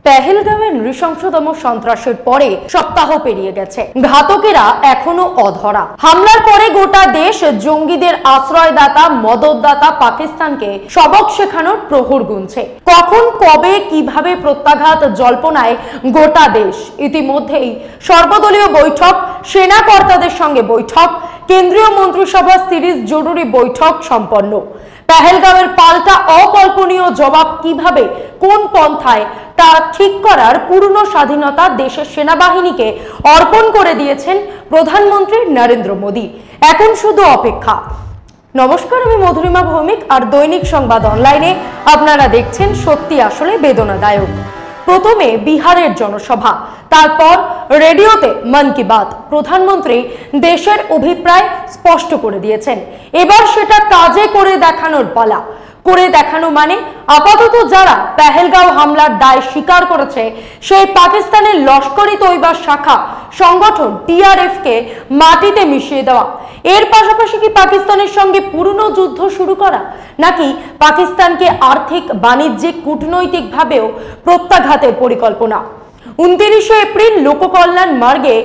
পেহেলগাঁওয়ে নৃশংসতম সন্ত্রাসের পরে সপ্তাহ পেরিয়ে গেছে, ঘাতকেরা এখনো অধরা। হামলার পরে গোটা দেশ জঙ্গিদের আশ্রয়দাতা মদতদাতা পাকিস্তানকে সবক শেখানোর প্রহর গুনছে। কখন কবে কিভাবে প্রত্যাঘাত জল্পনায় গোটা দেশ। ইতিমধ্যেই সর্বদলীয় বৈঠক, সেনা কর্তাদের সঙ্গে বৈঠক, কেন্দ্রীয় মন্ত্রিসভা সিরিজ জরুরি বৈঠক সম্পন্ন। পেহেলগাঁওয়ের পাল্টা অকল্পনীয় জবাব কিভাবে, কোন পন্থায় তা ঠিক করার পূর্ণ স্বাধীনতা দেশের সেনাবাহিনীকে অর্পণ করে দিয়েছেন প্রধানমন্ত্রী নরেন্দ্র মোদী। এখন শুধু অপেক্ষা। নমস্কার, আমি মধুরিমা ভৌমিক, আর দৈনিক সংবাদ অনলাইনে আপনারা দেখছেন সত্যি আসলে বেদনাদায়ক। প্রথমে বিহারের জনসভা, তারপর রেডিওতে মন কি বাত। প্রধানমন্ত্রী দেশের অভিপ্রায় স্পষ্ট করে দিয়েছেন, এবার সেটা কাজে করে দেখানোর পালা। করে দেখানো মানে আপাতত যারা পেহেলগাঁও হামলার দায় স্বীকার করেছে সেই পাকিস্তানের লস্করি তৈবা শাখা সংগঠন টিআরএফ কে মাটিতে মিশিয়ে দেওয়া। এর পাশাপাশি কি পাকিস্তানের সঙ্গে পুরনো যুদ্ধ শুরু করা, নাকি পাকিস্তানকে আর্থিক, বাণিজ্যিক, কূটনৈতিকভাবেও প্রত্যাঘাতের পরিকল্পনা? 29 এপ্রিল লোককল্যাণ মার্গে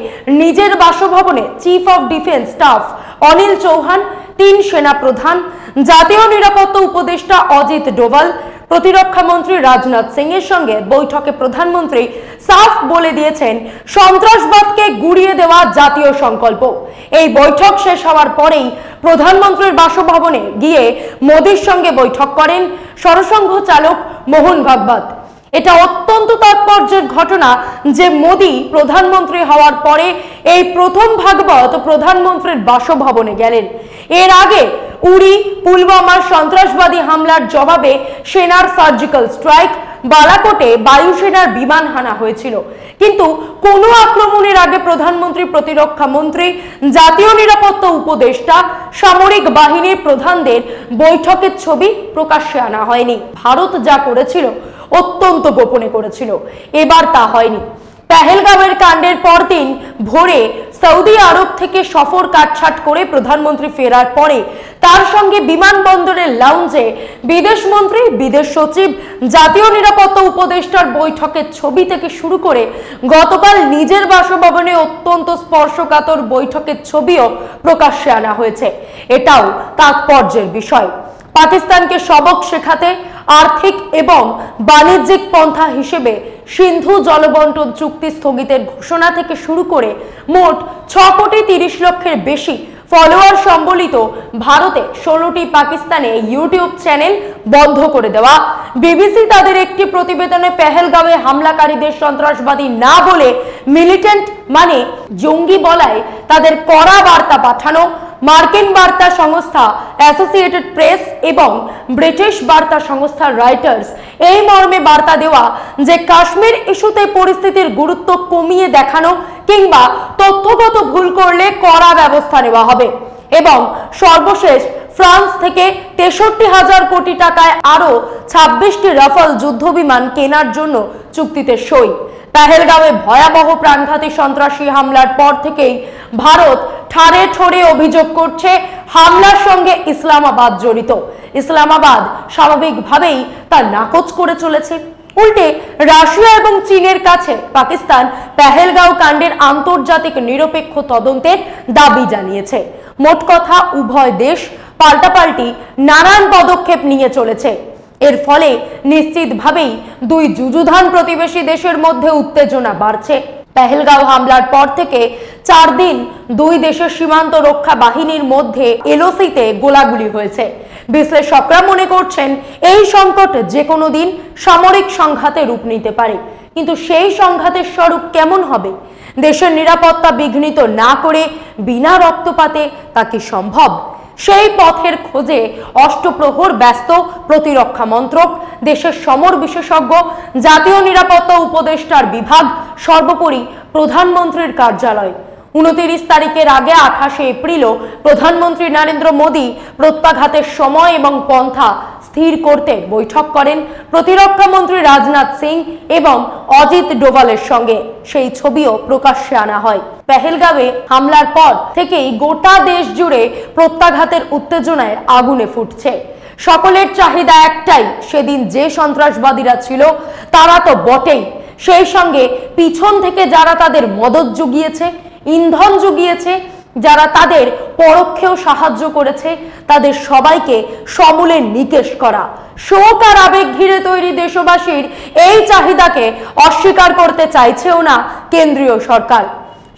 নিজের বাসভবনে chief of defence staff Anil Chauhan, 3 সেনা প্রধান, জাতীয় নিরাপত্তা উপদেষ্টা অজিত ডোভাল, প্রতিরক্ষা মন্ত্রী রাজনাথ সিং এর সঙ্গে বৈঠকে প্রধানমন্ত্রী সাফ বলে দিয়েছেন সন্ত্রাসবাদকে গুড়িয়ে দেওয়া জাতীয় সংকল্প। এই বৈঠক শেষ হওয়ার পরেই প্রধানমন্ত্রীর বাসভবনে গিয়ে মোদীর সঙ্গে বৈঠক করেন সরসংঘ চালক মোহন ভাগবত। এটা অত্যন্ত তাৎপর্যের ঘটনা যে মোদী প্রধানমন্ত্রী হওয়ার পরে এই প্রথম ভাগবত প্রধানমন্ত্রীর বাসভবনে গেলেন। এর আগে উরি, পুলওয়ামার সন্ত্রাসবাদী হামলার জবাবে সেনার সার্জিক্যাল স্ট্রাইক, বালাকোটে বায়ুসেনার বিমান হানা হয়েছিল, কিন্তু কোনো আক্রমণের আগে প্রধানমন্ত্রী, প্রতিরক্ষা মন্ত্রী, জাতীয় নিরাপত্তা উপদেষ্টা, সামরিক বাহিনীর প্রধানদের বৈঠকের ছবি প্রকাশ্যে আনা হয়নি। ভারত যা করেছিল অত্যন্ত গোপনে করেছিল, এবার তা হয়নি। পেহেলগাঁওয়ের কাণ্ডের পরদিন ভোরে সৌদি আরব থেকে সফর কাটছাট করে প্রধানমন্ত্রী ফেরার পরে তার সঙ্গে বিমানবন্দরের লাউঞ্জে বিদেশমন্ত্রী, বিদেশ সচিব, জাতীয় নিরাপত্তা উপদেষ্টার বৈঠকের ছবি থেকে শুরু করে গতকাল নিজের বাসভবনে অত্যন্ত স্পর্শকাতর বৈঠকের ছবিও প্রকাশ্যে আনা হয়েছে। এটাও তাৎপর্যের বিষয়। পাকিস্তানকে সবক শেখাতে আর্থিক এবং বাণিজ্যিক পন্থা হিসেবে সিন্ধু জলবন্টন চুক্তি স্থগিতের ঘোষণা থেকে শুরু করে মোট 6,30,00,000-এর বেশি ফলোয়ার সম্বলিত ভারতে 16টি পাকিস্তানে ইউটিউব চ্যানেল বন্ধ করে দেওয়া, বিবিসি তাদের একটি প্রতিবেদনে পেহেলগাঁওয়ে হামলাকারীদের সন্ত্রাসবাদী না বলে মিলিটেন্ট মানে জঙ্গি বলায় তাদের কড়া বার্তা পাঠানো, মার্কিন বার্তা সংস্থা অ্যাসোসিয়েটেড প্রেস এবং ব্রিটিশ বার্তা সংস্থা রয়টার্স এই মর্মে বার্তা দেওয়া যে কাশ্মীর ইস্যুতে পরিস্থিতির গুরুত্ব কমিয়ে দেখানো কিংবা তথ্যগত ভুল করলে কড়া ব্যবস্থা নেওয়া হবে। এবং সর্বশেষ ফ্রান্স থেকে 63,000 কোটি টাকায় আরো 26টি রাফাল যুদ্ধবিমান কেনার জন্য চুক্তিতে সই। পেহেলগাঁওয়ে ভয়াবহ প্রাণঘাতী সন্ত্রাসী হামলার পর থেকেই ভারত ঠাড়ে ঠোড়ে অভিযোগ করছে হামলার সঙ্গে ইসলামাবাদ জড়িত। ইসলামাবাদ স্বাভাবিকভাবেই তা নাকচ করে চলেছে। উল্টে রাশিয়া এবং চীনের কাছে পাকিস্তান পেহেলগাঁও কাণ্ডের আন্তর্জাতিক নিরপেক্ষ তদন্তের দাবি জানিয়েছে। মোট কথা, উভয় দেশ পাল্টাপাল্টি নানান পদক্ষেপ নিয়ে চলেছে। এর ফলে নিশ্চিতভাবেই দুই যুযুধান প্রতিবেশী দেশের মধ্যে উত্তেজনা বাড়ছে। পেহেলগাঁও হামলার পর থেকে 4 দিন দুই দেশের সীমান্ত রক্ষা বাহিনীর মধ্যে এলওসিতে গোলাগুলি হয়েছে। বিশ্লেষকরা মনে করছেন এই সংকট যে কোনো দিন সামরিক সংঘাতে রূপ নিতে পারে, কিন্তু সেই সংঘাতের স্বরূপ কেমন হবে? দেশের নিরাপত্তা বিঘ্নিত না করে বিনা রক্তপাতে তা কি সম্ভব? সেই পথের খোঁজে অষ্টপ্রহর ব্যস্ত প্রতিরক্ষা মন্ত্রক, দেশের সমর বিশেষজ্ঞ, জাতীয় নিরাপত্তা উপদেষ্টার বিভাগ, সর্বোপরি প্রধানমন্ত্রীর কার্যালয়। 29 তারিখের আগে 28 এপ্রিলও প্রধানমন্ত্রী নরেন্দ্র মোদী প্রত্যাঘাতের সময় এবং পন্থা স্থির করতে বৈঠক করেন প্রতিরক্ষা মন্ত্রী রাজনাথ সিং এবং অজিত ডোভালের সঙ্গে। সেই ছবিও প্রকাশ্যে আনা হয়। পেহেলগাঁওয়ে হামলার পর থেকেই গোটা দেশ জুড়ে প্রত্যাঘাতের উত্তেজনায় আগুনে ফুটছে। সকলের চাহিদা একটাই, সেদিন যে সন্ত্রাসবাদীরা ছিল তারা তো বটেই, সেই সঙ্গে পিছন থেকে যারা তাদের মদত জুগিয়েছে, ইন্ধন জুগিয়েছে, যারা তাদের পরোক্ষেও সাহায্য করেছে, তাদের সবাইকে সমূলে নিকেশ করা। শোক আর আবেগ ঘিরে তৈরি দেশবাসীর এই চাহিদাকে অস্বীকার করতে চাইছেও না কেন্দ্রীয় সরকার।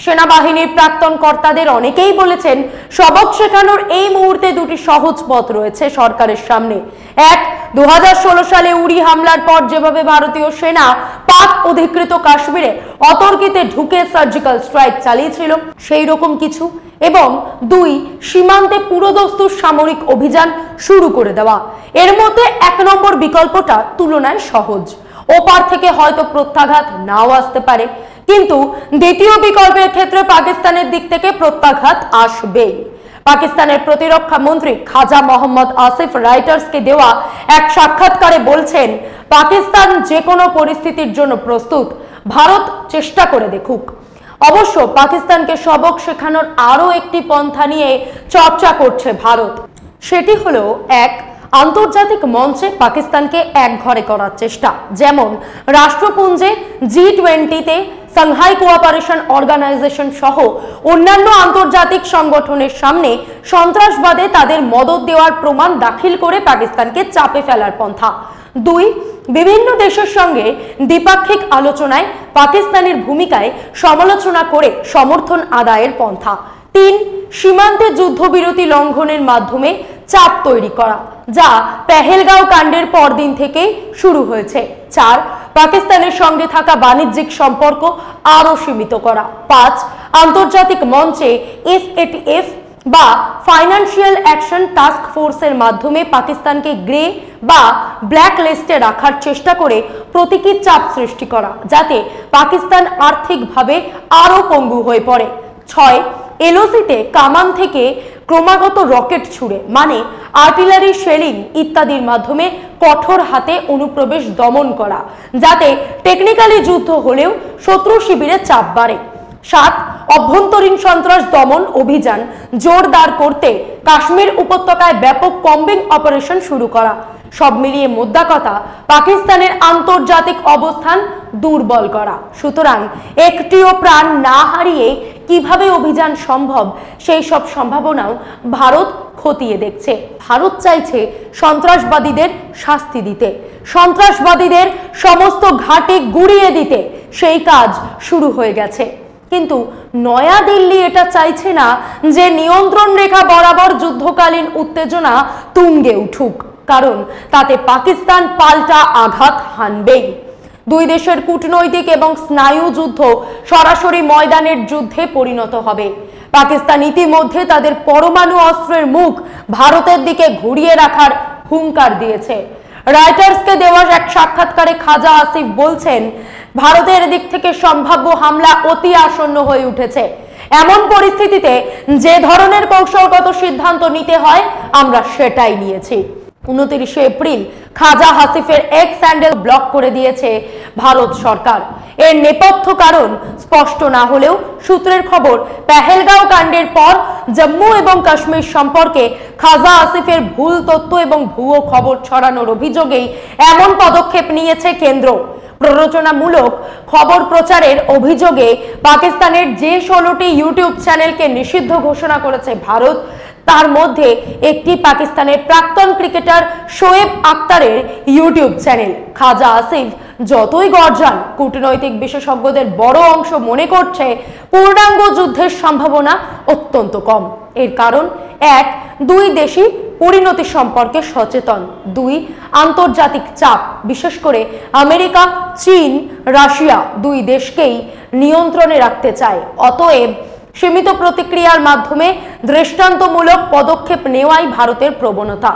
সেনাবাহিনীর প্রাক্তন কর্তাদের অনেকেই বলেছেন, সবক শেখানোর এই মুহূর্তে দুটি সহজ পথ রয়েছে সরকারের সামনে। এক, 2016 সালে উরি হামলার পর যেভাবে ভারতীয় সেনা পাক অধিকৃত কাশ্মীরে অতর্কিতে ঢুকে সার্জিক্যাল স্ট্রাইক চালিয়েছিল সেই রকম কিছু, এবং দুই, সীমান্তে পুরোদস্তুর সামরিক অভিযান শুরু করে দেওয়া। এর মধ্যে 1 নম্বর বিকল্পটা তুলনায় সহজ। ওপার থেকে হয়তো প্রত্যাঘাত নাও আসতে পারে, কিন্তু দ্বিতীয় বিকল্পের ক্ষেত্রে পাকিস্তানের দিক থেকে প্রত্যাঘাত আসবেই। পাকিস্তানের প্রতিরক্ষা মন্ত্রী খাজা মোহাম্মদ আসিফ রাইটার্সকে দেওয়া এক সাক্ষাৎকারে বলছেন, পাকিস্তান যে কোনো পরিস্থিতির জন্য প্রস্তুত, ভারত চেষ্টা করে দেখুক। অবশ্য পাকিস্তানকে সবক শেখানোর আরো একটি পন্থা নিয়ে চর্চা করছে ভারত। সেটি হলো এক, আন্তর্জাতিক মঞ্চে পাকিস্তানকে একঘরে করার চেষ্টা, যেমন রাষ্ট্রপুঞ্জে G20-তে, সাংহাই কোঅপারেশন অর্গানাইজেশন সহ অন্যান্য আন্তর্জাতিক সংগঠনের সামনে সন্ত্রাসবাদে তাদের মদত দেওয়ার প্রমাণ দাখিল করে পাকিস্তানকে চাপে ফেলার পন্থা। দুই, বিভিন্ন দেশের সঙ্গে দ্বিপাক্ষিক আলোচনায় পাকিস্তানের ভূমিকায় সমালোচনা করে সমর্থন আদায়ের পন্থা। তিন, সীমান্তে যুদ্ধবিরতি লঙ্ঘনের মাধ্যমে চাপ তৈরি করা, যা পেহেলগাঁও কাণ্ডের পরদিন থেকে শুরু হয়েছে। চার, পাকিস্তানের সঙ্গে থাকা বাণিজ্যিক সম্পর্ক আরো সীমিত করা। পাঁচ, আন্তর্জাতিক মঞ্চে FATF বা ফাইন্যান্সিয়াল অ্যাকশন টাস্ক ফোর্সের মাধ্যমে পাকিস্তানকে গ্রে বা ব্ল্যাক লিস্টে রাখার চেষ্টা করে প্রতীকী চাপ সৃষ্টি করা, যাতে পাকিস্তান আর্থিকভাবে আরো পঙ্গু হয়ে পড়ে। ছয়, LOC-তে কামান থেকে ক্রমাগত রকেট ছুড়ে, মানে আর্টিলারি শেলিং ইত্যাদির মাধ্যমে কঠোর হাতে অনুপ্রবেশ দমন করা, যাতে টেকনিক্যালি যুদ্ধ হলেও শত্রু শিবিরে চাপ বাড়ে। সাত, অভ্যন্তরীণ সন্ত্রাস দমন অভিযান জোরদার করতে কাশ্মীর উপত্যকায় ব্যাপক কম্বিং অপারেশন শুরু করা। সব মিলিয়ে মোদ্দা কথা, পাকিস্তানের আন্তর্জাতিক অবস্থান দুর্বল করা। সুতরাং একটিও প্রাণ না হারিয়ে কিভাবে অভিযান সম্ভব, সেই সব সম্ভাবনাও ভারত খতিয়ে দেখছে। ভারত চাইছে সন্ত্রাসবাদীদের শাস্তি দিতে, সন্ত্রাসবাদীদের সমস্ত ঘাঁটি গুড়িয়ে দিতে। সেই কাজ শুরু হয়ে গেছে, কিন্তু নয়াদিল্লি এটা চাইছে না যে নিয়ন্ত্রণ রেখা বরাবর যুদ্ধকালীন উত্তেজনা তুঙ্গে উঠুক, কারণ তাতে পাকিস্তান পাল্টা আঘাত হানবেই। দুই দেশের কূটনৈতিক এবং স্নায়ু যুদ্ধ সরাসরি ময়দানের যুদ্ধে পরিণত হবে। পাকিস্তান ইতিমধ্যে তাদের পরমাণু অস্ত্রের মুখ ভারতের দিকে ঘুরিয়ে রাখার হুঙ্কার দিয়েছে। রাইটার্সকে দেওয়া এক সাক্ষাৎকারে খাজা আসিফ বলছেন, ভারতের দিক থেকে সম্ভাব্য হামলা অতি আসন্ন হয়ে উঠেছে। এমন পরিস্থিতিতে যে ধরনের কৌশলগত সিদ্ধান্ত নিতে হয় আমরা সেটাই নিয়েছি। 29 এপ্রিল খাজা আসিফের এক্স হ্যান্ডেল ব্লক করে দিয়েছে ভারত সরকার। এর নেপথ্য কারণ স্পষ্ট না হলেও সূত্রের খবর, পেহেলগাঁও কাণ্ডের পর জম্মু এবং কাশ্মীর সম্পর্কে খাজা আসিফের ভুল তথ্য এবং ভুয়ো খবর ছড়ানোর অভিযোগেই এমন পদক্ষেপ নিয়েছে কেন্দ্র। প্ররোচনামূলক খবর প্রচারের অভিযোগে পাকিস্তানের যে 16টি ইউটিউব চ্যানেলকে নিষিদ্ধ ঘোষণা করেছে ভারত, তার মধ্যে একটি পাকিস্তানের প্রাক্তন ক্রিকেটার শোয়েব আক্তারের ইউটিউব চ্যানেল। খাজা আসিফ যতই গর্জান, কূটনৈতিক বিশেষজ্ঞদের বড় অংশ মনে করছে পূর্ণাঙ্গ যুদ্ধের সম্ভাবনা অত্যন্ত কম। এর কারণ, এক, দুই দেশই পরিণতি সম্পর্কে সচেতন। দুই, আন্তর্জাতিক চাপ, বিশেষ করে আমেরিকা, চীন, রাশিয়া দুই দেশকেই নিয়ন্ত্রণে রাখতে চায়। অতএব সীমিত প্রতিক্রিয়ার মাধ্যমে দৃষ্টান্তমূলক পদক্ষেপ নেওয়াই ভারতের প্রবণতা।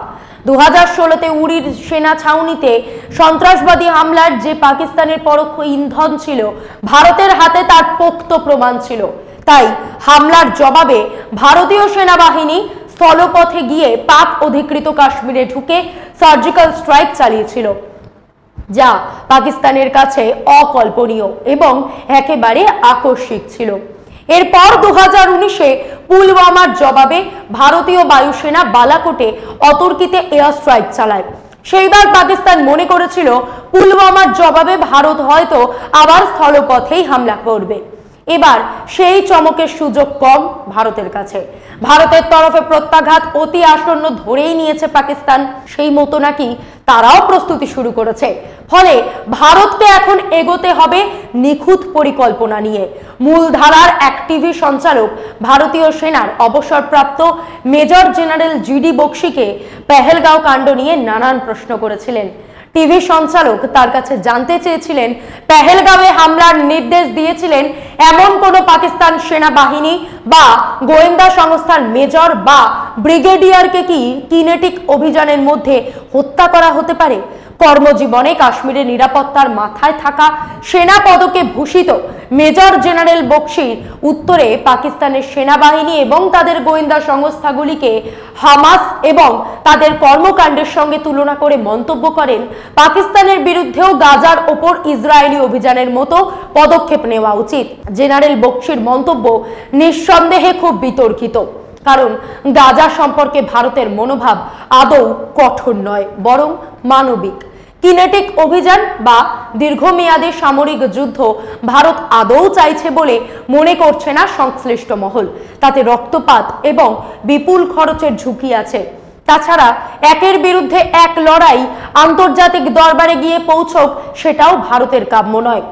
2016-তে উরির সেনা ছাউনিতে সন্ত্রাসবাদী হামলার যে পাকিস্তানের পরোক্ষ ইন্ধন ছিল, ভারতের হাতে তার পোক্ত প্রমাণ ছিল। তাই হামলার জবাবে ভারতীয় সেনাবাহিনী স্থলপথে গিয়ে পাক অধিকৃত কাশ্মীরে ঢুকে সার্জিক্যাল স্ট্রাইক চালিয়েছিল, যা পাকিস্তানের কাছে অকল্পনীয় এবং একেবারে আকস্মিক ছিল। এরপর 2019-এ পুলওয়ামার জবাবে ভারতীয় বায়ুসেনা বালাকোটে অতর্কিতে এয়ার স্ট্রাইক চালায়। সেইবার পাকিস্তান মনে করেছিল পুলওয়ামার জবাবে ভারত হয়তো আবার স্থলপথেই হামলা করবে। এবার সেই চমকের সুযোগ কম ভারতের কাছে। ভারতের তরফে প্রত্যাঘাত অতি আসন্ন ধরেই নিয়েছে পাকিস্তান, সেই মতো নাকি তারাও প্রস্তুতি শুরু করেছে। ফলে ভারতকে এখন এগোতে হবে নিখুঁত পরিকল্পনা নিয়ে। মূলধারার এক টিভি সঞ্চালক ভারতীয় সেনার অবসরপ্রাপ্ত মেজর জেনারেল জিডি বক্সিকে পেহেলগাঁও কাণ্ড নিয়ে নানান প্রশ্ন করেছিলেন। টিভি সঞ্চালক তার কাছে জানতে চেয়েছিলেন, পেহেলগাঁওয়ে হামলার নির্দেশ দিয়েছিলেন এমন কোন পাকিস্তান সেনাবাহিনী বা গোয়েন্দা সংস্থার মেজর বা ব্রিগেডিয়ারকে কি কিনেটিক অভিযানের মধ্যে হত্যা করা হতে পারে? কর্মজীবনে কাশ্মীরের নিরাপত্তার মাথায় থাকা সেনা পদকে ভূষিত মেজর জেনারেল বক্সির উত্তরে পাকিস্তানের সেনাবাহিনী এবং তাদের গোয়েন্দা সংস্থাগুলিকে হামাস এবং তাদের কর্মকাণ্ডের সঙ্গে তুলনা করে মন্তব্য করেন, পাকিস্তানের বিরুদ্ধেও গাজার ওপর ইসরায়েলি অভিযানের মতো পদক্ষেপ নেওয়া উচিত। জেনারেল বক্সির মন্তব্য নিঃসন্দেহে খুব বিতর্কিত, কারণ গাজা সম্পর্কে ভারতের মনোভাব আদৌ কঠোর নয়, বরং মানবিক। কিনেটিক অভিযান বা দীর্ঘমেয়াদী সামরিক যুদ্ধ ভারত আদৌ চাইছে বলে মনে করছে না সংশ্লিষ্ট মহল। তাতে রক্তপাত এবং বিপুল খরচের ঝুঁকি আছে। তাছাড়া একের বিরুদ্ধে এক লড়াই আন্তর্জাতিক দরবারে গিয়ে পৌঁছক, সেটাও ভারতের কাম্য নয়।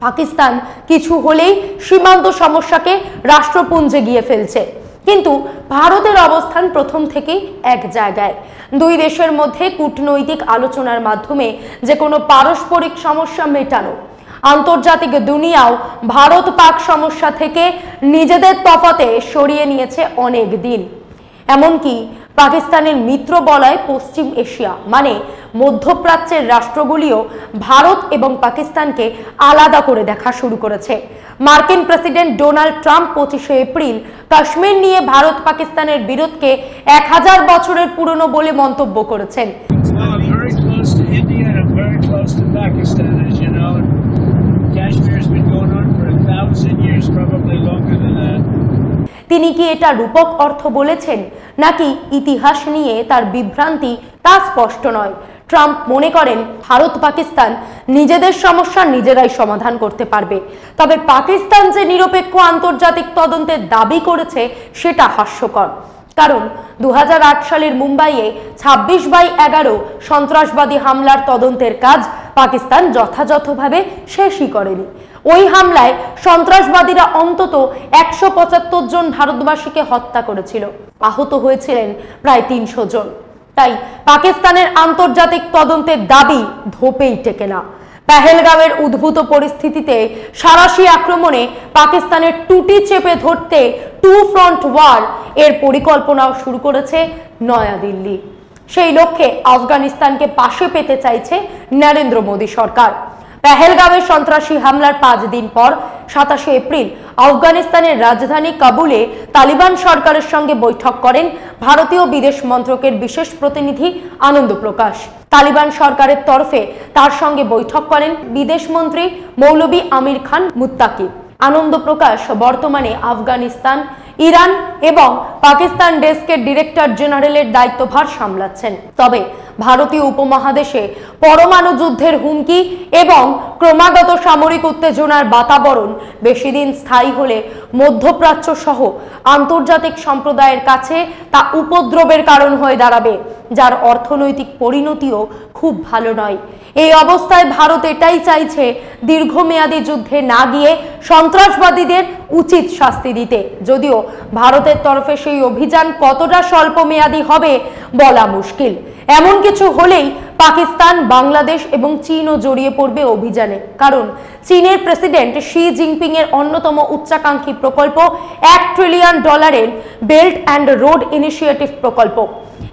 পাকিস্তান কিছু হলেই সীমান্ত সমস্যাকে রাষ্ট্রপুঞ্জে গিয়ে ফেলছে, কিন্তু ভারতের অবস্থান প্রথম থেকেই এক জায়গায়। দুই দেশের মধ্যে কূটনৈতিক আলোচনার মাধ্যমে যে কোনো পারস্পরিক সমস্যা মেটানো। আন্তর্জাতিক দুনিয়াও ভারত পাক সমস্যা থেকে নিজেদের তফাতে সরিয়ে নিয়েছে অনেক দিন। এমনকি পাকিস্তানের মিত্র বলয় পশ্চিম এশিয়া মানে মধ্যপ্রাচ্যের রাষ্ট্রগুলিও ভারত এবং পাকিস্তানকে আলাদা করে দেখা শুরু করেছে। মার্কিন প্রেসিডেন্ট ডোনাল্ড ট্রাম্প 25শে এপ্রিল কাশ্মীর নিয়ে ভারত পাকিস্তানের বিরোধকে 1000 বছরের পুরনো বলে মন্তব্য করেছেন। তিনি কি এটা রূপক অর্থ বলেছেন নাকি ইতিহাস নিয়ে তার বিভ্রান্তি, তা স্পষ্ট নয়। ট্রাম্প মনে করেন ভারত পাকিস্তান নিজেদের সমস্যা নিজেরাই সমাধান করতে পারবে। তবে পাকিস্তান যে নিরপেক্ষ আন্তর্জাতিক তদন্তের দাবি করেছে সেটা হাস্যকর, কারণ 2008 সালের মুম্বাইয়ে 26/11 সন্ত্রাসবাদী হামলার তদন্তের কাজ পাকিস্তান যথাযথভাবে শেষই করেনি। ওই হামলায় সন্ত্রাসবাদীরা অন্তত 175 জন ভারতবাসীকে হত্যা করেছিল, আহত হয়েছিলেন প্রায় 300 জন। তাই পাকিস্তানের আন্তর্জাতিক তদন্তের দাবি ধোপেই টেকে না। পেহেলগাঁওয়ের উদ্ভূত পরিস্থিতিতে সাঁড়াশি আক্রমণে পাকিস্তানের টুটি চেপে ধরতে টু ফ্রন্ট ওয়ার এর পরিকল্পনাও শুরু করেছে নয়াদিল্লি। সেই লক্ষ্যে আফগানিস্তানকে পাশে পেতে চাইছে নরেন্দ্র মোদী সরকার। পেহেলগাঁওয়ের সন্ত্রাসী হামলার 5 দিন পর 27শে এপ্রিল আফগানিস্তানের রাজধানী কাবুলে তালিবান সরকারের সঙ্গে বৈঠক করেন ভারতীয় বিদেশ মন্ত্রকের বিশেষ প্রতিনিধি আনন্দ প্রকাশ। তালিবান সরকারের তরফে তার সঙ্গে বৈঠক করেন বিদেশমন্ত্রী মৌলভী আমির খান মুত্তাকি। আনন্দ প্রকাশ বর্তমানে আফগানিস্তান, ইরান এবং পাকিস্তান ডেস্কের ডিরেক্টর জেনারেলের দায়িত্বভার সামলাচ্ছেন। তবে ভারতীয় উপমহাদেশে পরমাণু যুদ্ধের হুমকি এবং ক্রমাগত সামরিক উত্তেজনার বাতাবরণ বেশি দিন স্থায়ী হলে মধ্যপ্রাচ্য সহ আন্তর্জাতিক সম্প্রদায়ের কাছে তা উপদ্রবের কারণ হয়ে দাঁড়াবে, যার অর্থনৈতিক পরিণতিও খুব ভালো নয়। এই অবস্থায় ভারত এটাই চাইছে দীর্ঘমেয়াদী যুদ্ধে না গিয়ে সন্ত্রাসবাদীদের উচিত শাস্তি দিতে, যদিও ভারতের তরফে সেই অভিযান কতটা স্বল্পমেয়াদী হবে বলা মুশকিল। এমন কিছু হলেই পাকিস্তান, বাংলাদেশ এবং চীনও জড়িয়ে পড়বে অভিযানে, কারণ চীনের প্রেসিডেন্ট শি জিনপিং এর অন্যতম উচ্চাকাঙ্ক্ষী প্রকল্প $1 trillion belt and road initiative প্রকল্প।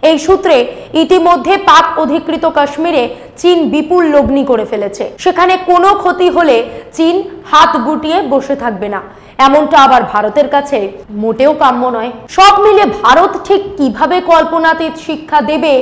এই সূত্রে ইতিমধ্যে পাক অধিকৃত কাশ্মীরে চীন বিপুল লগ্নি করে ফেলেছে। সেখানে কোনো ক্ষতি হলে চীন হাত গুটিয়ে বসে থাকবে না, এমনটা আবার ভারতের কাছে মোটেও কাম্য নয়। সব মিলে ভারত ঠিক কিভাবে কল্পনাতীত শিক্ষা দেবে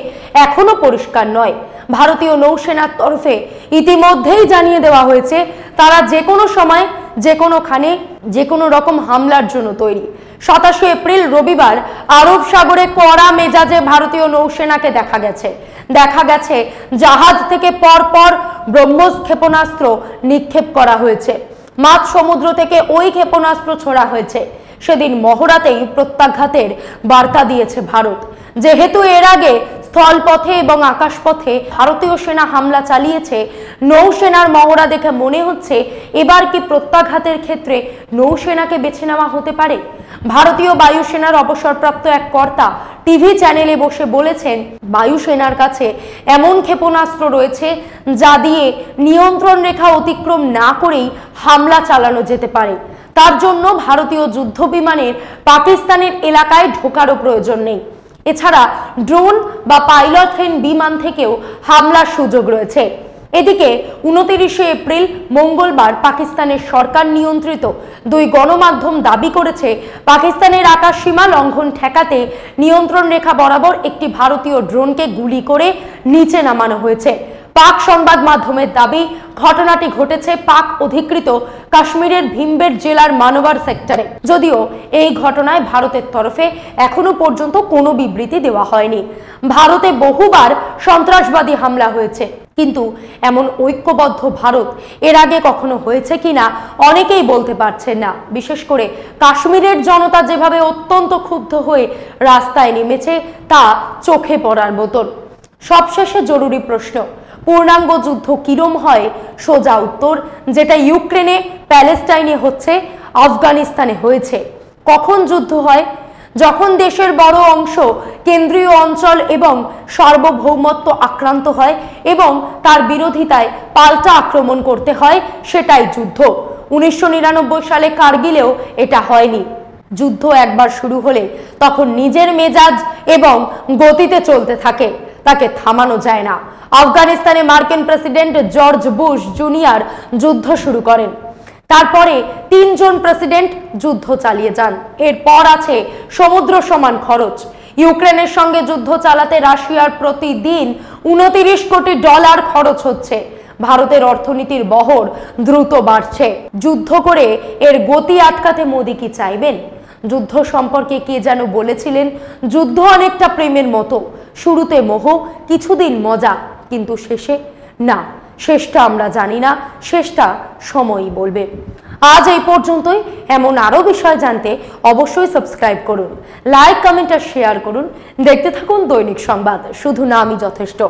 এখনো পরিষ্কার নয়। ভারতীয় নৌসেনার তরফে ইতিমধ্যেই জানিয়ে দেওয়া হয়েছে তারা যে কোনো সময়, যে কোনোখানে, যে কোনো রকম হামলার জন্য তৈরি। 27 এপ্রিল রবিবার আরব সাগরে কড়া মেজাজে ভারতীয় নৌসেনাকে দেখা গেছে জাহাজ থেকে পরপর ব্রহ্মোস ক্ষেপণাস্ত্র নিক্ষেপ করা হয়েছে। মাঝ সমুদ্র থেকে ওই ক্ষেপণাস্ত্র ছোড়া হয়েছে। সেদিন মহড়াতেই প্রত্যাঘাতের বার্তা দিয়েছে ভারত। যেহেতু এর আগে স্থলপথে এবং আকাশপথে ভারতীয় সেনা হামলা চালিয়েছে, নৌসেনার মহড়া দেখে মনে হচ্ছে এবার কি প্রত্যাঘাতের ক্ষেত্রে নৌসেনাকে বেছে নেওয়া হতে পারে। ভারতীয় বায়ুসেনার অবসরপ্রাপ্ত এক কর্তা টিভি চ্যানেলে বসে বলেছেন, বায়ুসেনার কাছে এমন ক্ষেপণাস্ত্র রয়েছে যা দিয়ে নিয়ন্ত্রণ রেখা অতিক্রম না করেই হামলা চালানো যেতে পারে। তার জন্য ভারতীয় যুদ্ধ বিমানের পাকিস্তানের এলাকায় ঢোকারও প্রয়োজন নেই। এছাড়া ড্রোন বা পাইলটহীন বিমান থেকেও হামলার সুযোগ রয়েছে। এদিকে 29 এপ্রিল মঙ্গলবার পাকিস্তানের সরকার নিয়ন্ত্রিত দুই গণমাধ্যম দাবি করেছে, পাকিস্তানের আকাশ সীমা লঙ্ঘন ঠেকাতে নিয়ন্ত্রণ রেখা বরাবর একটি ভারতীয় ড্রোনকে গুলি করে নিচে নামানো হয়েছে। পাক সংবাদ মাধ্যমের দাবি, ঘটনাটি ঘটেছে পাক অধিকৃত কাশ্মীরের ভিমবেট জেলার মানওয়ার সেক্টরে। যদিও এই ঘটনায় ভারতের তরফে এখনো পর্যন্ত কোনো বিবৃতি দেওয়া হয়নি। ভারতে বহুবার সন্ত্রাসবাদী হামলা হয়েছে, কিন্তু এমন ঐক্যবদ্ধ ভারত এর আগে কখনো হয়েছে কিনা অনেকেই বলতে পারছেন না। বিশেষ করে কাশ্মীরের জনতা যেভাবে অত্যন্ত ক্ষুব্ধ হয়ে রাস্তায় নেমেছে তা চোখে পড়ার মতন। সবশেষে জরুরি প্রশ্ন, পূর্ণাঙ্গ যুদ্ধ কিরম হয়? সোজা উত্তর, যেটা ইউক্রেনে প্যালেস্টাইনে হচ্ছে, আফগানিস্তানে হয়েছে। কখন যুদ্ধ হয়? যখন দেশের বড় অংশ, কেন্দ্রীয় অঞ্চল এবং সার্বভৌমত্ব আক্রান্ত হয় এবং তার বিরোধিতায় পাল্টা আক্রমণ করতে হয়, সেটাই যুদ্ধ। 1999 সালে কার্গিলেও এটা হয়নি। যুদ্ধ একবার শুরু হলে তখন নিজের মেজাজ এবং গতিতে চলতে থাকে, তাকে থামানো যায় না। আফগানিস্তানে মার্কিন প্রেসিডেন্ট জর্জ বুশ জুনিয়র যুদ্ধ শুরু করেন। তারপরে 3 জন প্রেসিডেন্ট যুদ্ধ চালিয়ে যান। এরপর আছে সমুদ্র সমান খরচ। ইউক্রেনের সঙ্গে যুদ্ধ চালাতে রাশিয়ার প্রতিদিন $29 কোটি খরচ হচ্ছে। ভারতের অর্থনীতির বহর দ্রুত বাড়ছে। যুদ্ধ করে এর গতি আটকাতে মোদি কি চাইবেন? যুদ্ধ সম্পর্কে কে যেন বলেছিলেন, যুদ্ধ অনেকটা প্রেমের মতো, শুরুতে মোহ, কিছুদিন মজা, কিন্তু শেষে না। শেষটা আমরা জানি না, শেষটা সময়ই বলবে। আজ এই পর্যন্তই। এমন আরো বিষয় জানতে অবশ্যই সাবস্ক্রাইব করুন, লাইক, কমেন্ট আর শেয়ার করুন। দেখতে থাকুন দৈনিক সংবাদ, শুধু নামই যথেষ্ট।